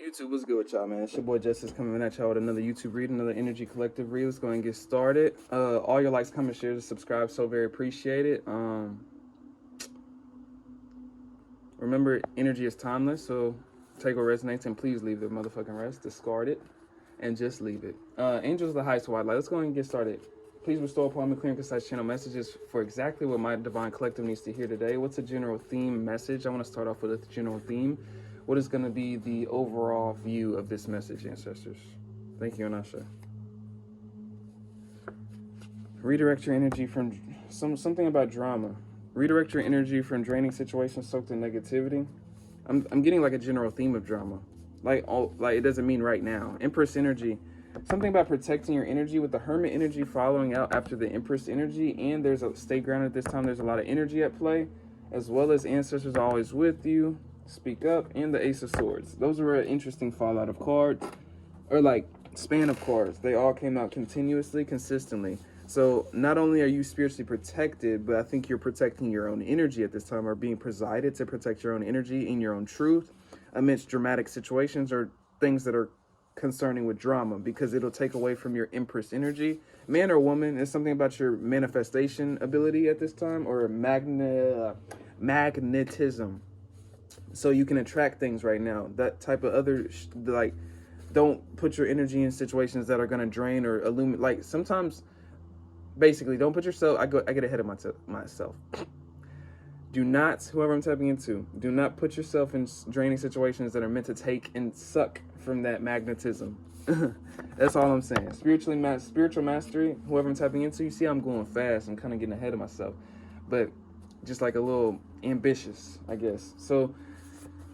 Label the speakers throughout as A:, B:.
A: YouTube, what's good with y'all, man? It's your boy Justice coming at y'all with another YouTube read, another Energy Collective read. Let's go and get started. All your likes, comments, shares, and subscribe, so very appreciated. Remember, energy is timeless, so take what resonates and please leave the motherfucking rest. Discard it and just leave it. Angels, the highest wide light. Let's go and get started. Please bestow upon me clear and concise channel messages for exactly what my divine collective needs to hear today. What's a general theme message? I want to start off with a general theme. What is going to be the overall view of this message, ancestors? Thank you, Anasha. Redirect your energy from something about drama. Redirect your energy from draining situations soaked in negativity. I'm getting like a general theme of drama. Like it doesn't mean right now. Empress energy. Something about protecting your energy with the Hermit energy following out after the Empress energy. And there's a stay grounded this time. There's a lot of energy at play, as well as ancestors always with you. Speak up, and the Ace of Swords. Those were an interesting fallout of cards, or like span of cards. They all came out continuously, consistently. So not only are you spiritually protected, but I think you're protecting your own energy at this time, or being presided to protect your own energy and your own truth amidst dramatic situations or things that are concerning with drama, because it'll take away from your Empress energy. Man or woman, it's something about your manifestation ability at this time, or magnetism. So you can attract things right now. That type of other, like, don't put your energy in situations that are going to drain or illuminate. Like, sometimes, basically, don't put yourself, I get ahead of myself. Do not, whoever I'm tapping into, do not put yourself in draining situations that are meant to take and suck from that magnetism. That's all I'm saying. Spiritual mastery, whoever I'm tapping into, you see I'm going fast. I'm kind of getting ahead of myself. But just like a little ambitious, I guess. So,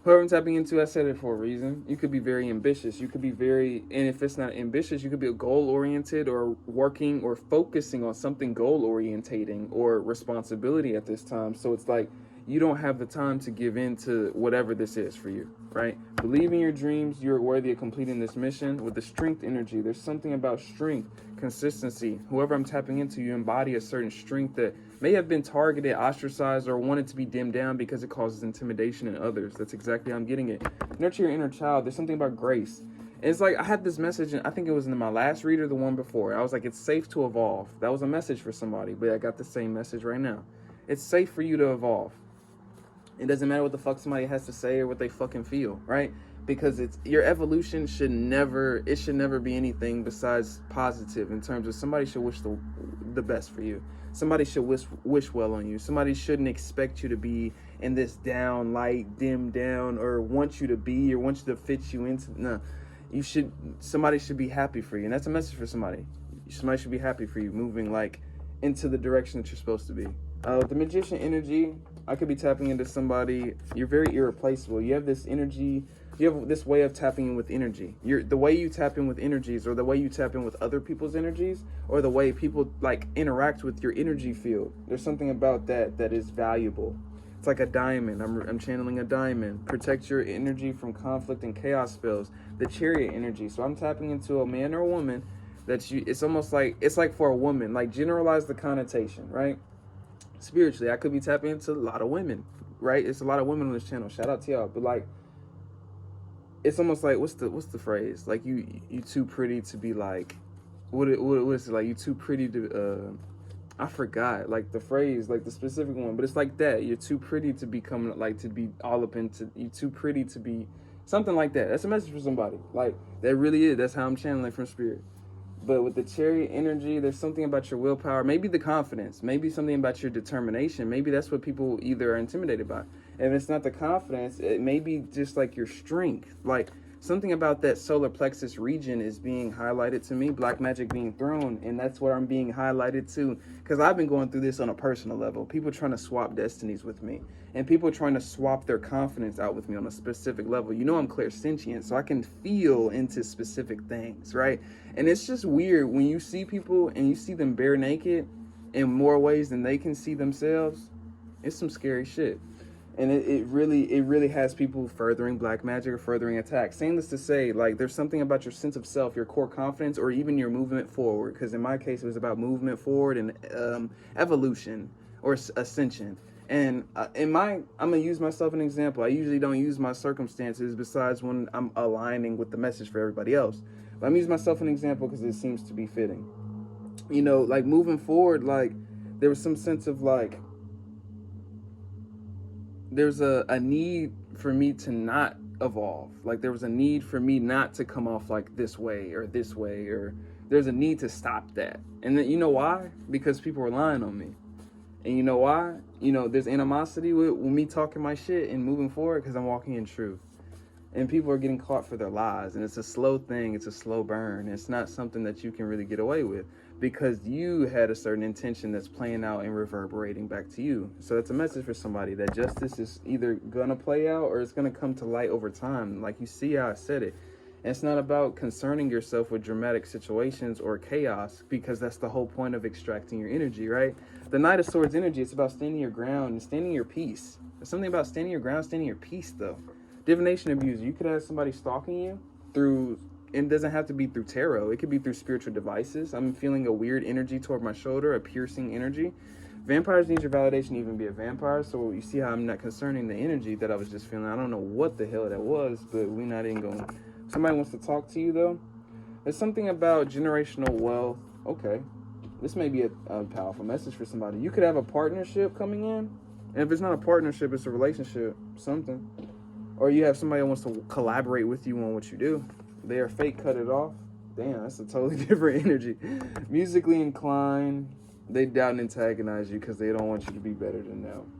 A: whoever I'm tapping into, I said it for a reason. You could be very ambitious. You could be and if it's not ambitious, you could be goal-oriented or working or focusing on something goal-orientating or responsibility at this time. So it's like you don't have the time to give in to whatever this is for you, right? Believe in your dreams. You're worthy of completing this mission with the strength energy. There's something about strength, consistency. Whoever I'm tapping into, you embody a certain strength that may have been targeted, ostracized, or wanted to be dimmed down because it causes intimidation in others. That's exactly how I'm getting it. Nurture your inner child. There's something about grace. It's like I had this message, and I think it was in my last read or the one before. I was like, it's safe to evolve. That was a message for somebody, but I got the same message right now. It's safe for you to evolve. It doesn't matter what the fuck somebody has to say or what they fucking feel, right? Because your evolution should never be anything besides positive, in terms of somebody should wish the best for you. Somebody should wish well on you. Somebody shouldn't expect you to be in this down, light, dim down, or want you to be, or want you to fit you into. No, somebody should be happy for you. And that's a message for somebody. Somebody should be happy for you, moving like into the direction that you're supposed to be. The Magician energy, I could be tapping into somebody. You're very irreplaceable. You have this energy. You have this way of tapping in with energy. The way you tap in with energies, or the way you tap in with other people's energies, or the way people like interact with your energy field. There's something about that is valuable. It's like a diamond. I'm channeling a diamond. Protect your energy from conflict and chaos spells. The Chariot energy. So I'm tapping into a man or a woman it's almost like, it's like for a woman, like generalize the connotation, right? Spiritually, I could be tapping into a lot of women, right? It's a lot of women on this channel. Shout out to y'all. But like, it's almost like, what's the phrase? Like you too pretty to be like, what is it? Like you too pretty to, I forgot like the phrase, like the specific one, but it's like that. You're too pretty to become like, to be all up into, you too pretty to be something like that. That's a message for somebody. Like that really is. That's how I'm channeling from spirit. But with the Chariot energy, there's something about your willpower, maybe the confidence, maybe something about your determination. Maybe that's what people either are intimidated by. And if it's not the confidence, it may be just like your strength. Like something about that solar plexus region is being highlighted to me, black magic being thrown. And that's what I'm being highlighted to, because I've been going through this on a personal level. People trying to swap destinies with me, and people trying to swap their confidence out with me on a specific level. You know, I'm clairsentient, so I can feel into specific things, right? And it's just weird when you see people and you see them bare naked in more ways than they can see themselves. It's some scary shit. And it really has people furthering black magic or furthering attacks. Saying this to say, like, there's something about your sense of self, your core confidence, or even your movement forward. Because in my case, it was about movement forward and evolution or ascension. And I'm gonna use myself an example. I usually don't use my circumstances besides when I'm aligning with the message for everybody else. But I'm using myself an example because it seems to be fitting. You know, like moving forward, like there was some sense of like there's a need for me to not evolve. Like there was a need for me not to come off like this way, or there's a need to stop that. And then you know why? Because people were lying on me. And you know why? You know, there's animosity with me talking my shit and moving forward because I'm walking in truth. And people are getting caught for their lies. And it's a slow thing. It's a slow burn. It's not something that you can really get away with because you had a certain intention that's playing out and reverberating back to you. So that's a message for somebody that justice is either going to play out or it's going to come to light over time. Like you see how I said it. And it's not about concerning yourself with dramatic situations or chaos because that's the whole point of extracting your energy, right? The Knight of Swords energy, it's about standing your ground and standing your peace. There's something about standing your ground, standing your peace, though. Divination abuser, you could have somebody stalking you through, and it doesn't have to be through tarot. It could be through spiritual devices. I'm feeling a weird energy toward my shoulder, a piercing energy. Vampires need your validation to even be a vampire, so you see how I'm not concerning the energy that I was just feeling. I don't know what the hell that was, but we're not even going. Somebody wants to talk to you, though. There's something about generational wealth. Okay. This may be a powerful message for somebody. You could have a partnership coming in, and if it's not a partnership, it's a relationship, something. Or you have somebody that wants to collaborate with you on what you do. They are fake, cut it off. Damn, that's a totally different energy. Musically inclined, they doubt and antagonize you because they don't want you to be better than them.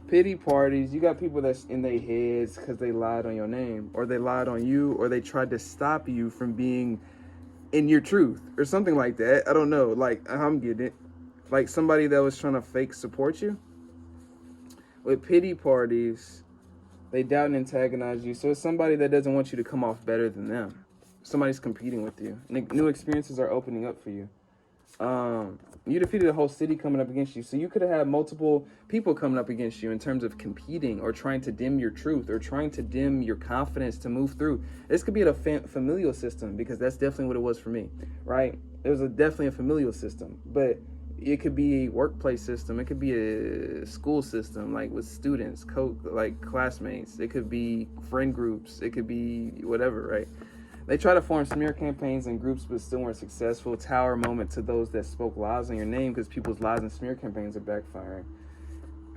A: Pity parties, you got people that's in their heads because they lied on your name, or they lied on you, or they tried to stop you from being in your truth, or something like that. I don't know, like, I'm getting it. Like somebody that was trying to fake support you. With pity parties, they doubt and antagonize you. So it's somebody that doesn't want you to come off better than them. Somebody's competing with you. New experiences are opening up for you. You defeated a whole city coming up against you. So you could have had multiple people coming up against you in terms of competing or trying to dim your truth or trying to dim your confidence to move through. This could be a familial system because that's definitely what it was for me, right? It was definitely a familial system, but it could be a workplace system. It could be a school system, like with students, like classmates. It could be friend groups. It could be whatever, right? They try to form smear campaigns and groups but still weren't successful. Tower moment to those that spoke lies on your name because people's lies and smear campaigns are backfiring.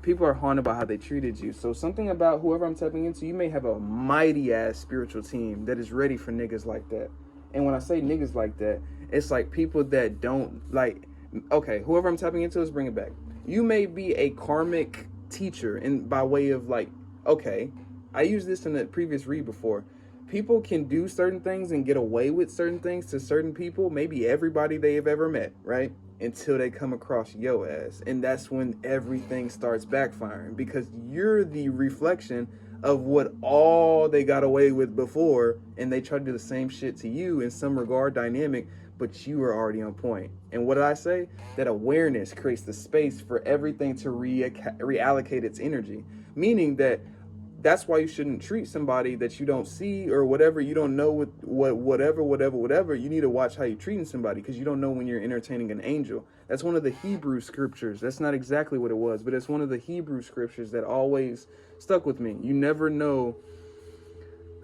A: People are haunted by how they treated you. So something about whoever I'm tapping into, you may have a mighty ass spiritual team that is ready for niggas like that. And when I say niggas like that, it's like people that don't like, okay, whoever I'm tapping into, let's bring it back. You may be a karmic teacher and by way of like, okay, I used this in the previous read before. People can do certain things and get away with certain things to certain people, maybe everybody they have ever met, right? Until they come across your ass. And that's when everything starts backfiring because you're the reflection of what all they got away with before, and they try to do the same shit to you in some regard dynamic, but you were already on point. And what did I say? That awareness creates the space for everything to reallocate its energy, meaning that that's why you shouldn't treat somebody that you don't see or whatever, you don't know whatever. You need to watch how you're treating somebody because you don't know when you're entertaining an angel. That's one of the Hebrew scriptures. That's not exactly what it was, but it's one of the Hebrew scriptures that always stuck with me. You never know.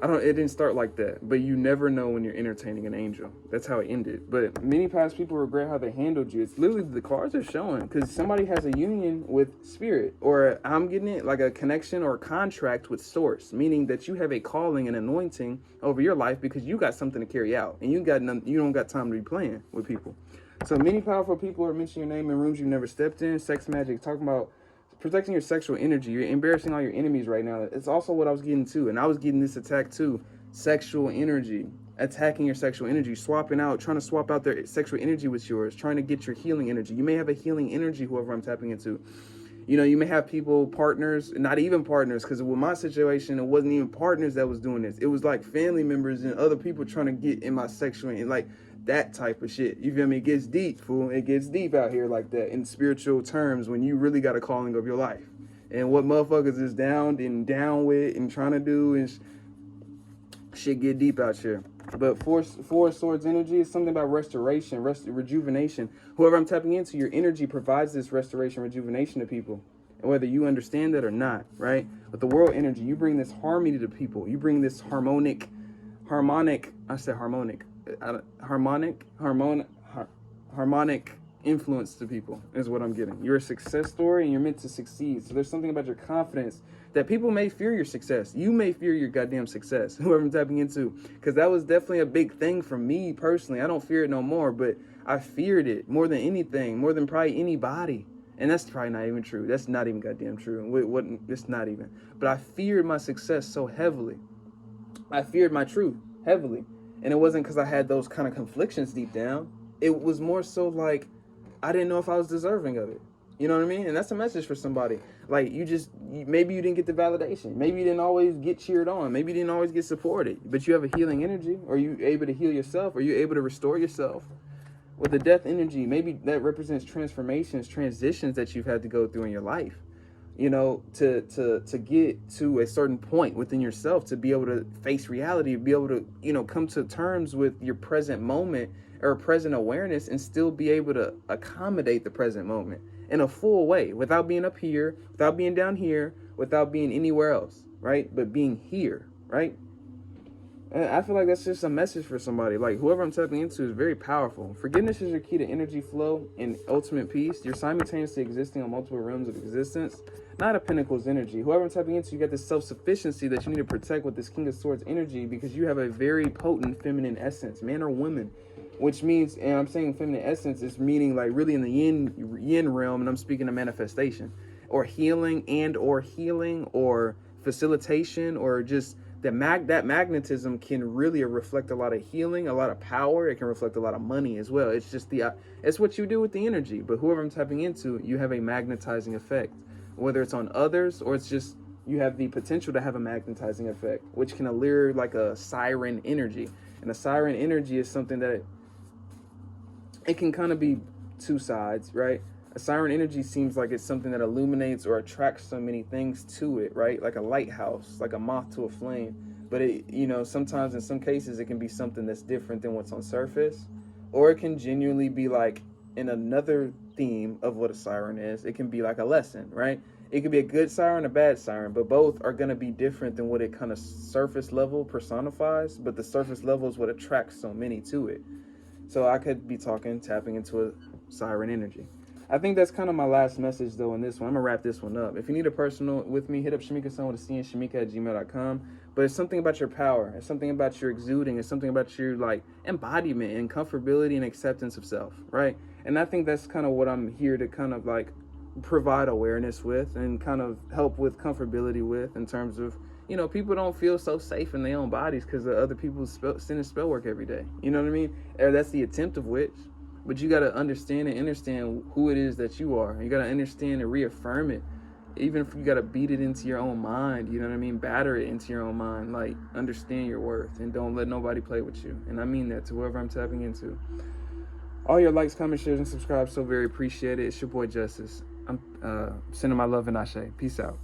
A: It didn't start like that, but you never know when you're entertaining an angel. That's how it ended. But many past people regret how they handled you. It's literally the cards are showing because somebody has a union with spirit, or I'm getting it like a connection or a contract with source, meaning that you have a calling and anointing over your life because you got something to carry out and you don't got time to be playing with people. So many powerful people are mentioning your name in rooms you've never stepped in. Sex magic, talking about protecting your sexual energy. You're embarrassing all your enemies right now. It's also what I was getting to, and I was getting this attack too. Sexual energy, attacking your sexual energy, trying to swap out their sexual energy with yours, trying to get your healing energy. You may have a healing energy, whoever I'm tapping into. You know, you may have people, partners, not even partners, because with my situation, it wasn't even partners that was doing this. It was like family members and other people trying to get in my sexual, and like that type of shit. You feel me? It gets deep, fool. It gets deep out here like that in spiritual terms when you really got a calling of your life. And what motherfuckers is down with and trying to do is shit get deep out here. But four swords energy is something about restoration, rejuvenation. Whoever I'm tapping into, your energy provides this restoration, rejuvenation to people. whether you understand that or not, right? But the world energy, you bring this harmony to people. You bring this harmonic, I said harmonic, harmonic influence to people is what I'm getting. You're a success story and you're meant to succeed. So there's something about your confidence that people may fear your success. You may fear your goddamn success, whoever I'm tapping into, because that was definitely a big thing for me personally. I don't fear it no more, but I feared it more than anything, more than probably anybody. And that's probably not even true. That's not even goddamn true. It's not even. But I feared my success so heavily. I feared my truth heavily. And it wasn't because I had those kind of conflictions deep down. It was more so like I didn't know if I was deserving of it. You know what I mean? And that's a message for somebody. Like, maybe you didn't get the validation. Maybe you didn't always get cheered on. Maybe you didn't always get supported. But you have a healing energy. Or you able to heal yourself? Or you able to restore yourself? With the death energy, maybe that represents transformations, transitions that you've had to go through in your life, you know, to get to a certain point within yourself, to be able to face reality, be able to, you know, come to terms with your present moment or present awareness and still be able to accommodate the present moment in a full way without being up here, without being down here, without being anywhere else, right? But being here, right? And I feel like that's just a message for somebody. Like, whoever I'm tapping into is very powerful. Forgiveness is your key to energy flow and ultimate peace. You're simultaneously existing on multiple realms of existence. Not a Pentacles energy. Whoever I'm tapping into, you got this self-sufficiency that you need to protect with this King of Swords energy because you have a very potent feminine essence, man or woman. Which means, and I'm saying feminine essence is meaning like really in the yin realm, and I'm speaking of manifestation. Or healing or facilitation or just that magnetism can really reflect a lot of healing, a lot of power. It can reflect a lot of money as well. It's just it's what you do with the energy. But whoever I'm tapping into, you have a magnetizing effect, whether it's on others or it's just you have the potential to have a magnetizing effect, which can allure like a siren energy. And a siren energy is something that it can kind of be two sides, right? A siren energy seems like it's something that illuminates or attracts so many things to it, right? Like a lighthouse, like a moth to a flame. But it, you know, sometimes in some cases it can be something that's different than what's on surface, or it can genuinely be like in another theme of what a siren is. It can be like a lesson, right? It could be a good siren, a bad siren, but both are going to be different than what it kind of surface level personifies. But the surface level is what attracts so many to it. So I could be tapping into a siren energy. I think that's kind of my last message, though, in this one. I'm going to wrap this one up. If you need a personal with me, hit up Shamika-san with a C and Shamika@gmail.com. But it's something about your power. It's something about your exuding. It's something about your, like, embodiment and comfortability and acceptance of self, right? And I think that's kind of what I'm here to kind of, like, provide awareness with and kind of help with comfortability with in terms of, you know, people don't feel so safe in their own bodies because of other people's sin and spell work every day. You know what I mean? Or that's the attempt of which. But you got to understand who it is that you are. You got to understand and reaffirm it. Even if you got to beat it into your own mind, you know what I mean? Batter it into your own mind. Like, understand your worth and don't let nobody play with you. And I mean that to whoever I'm tapping into. All your likes, comments, shares, and subscribe. So very appreciated. It's your boy Justice. I'm sending my love and ashe. Peace out.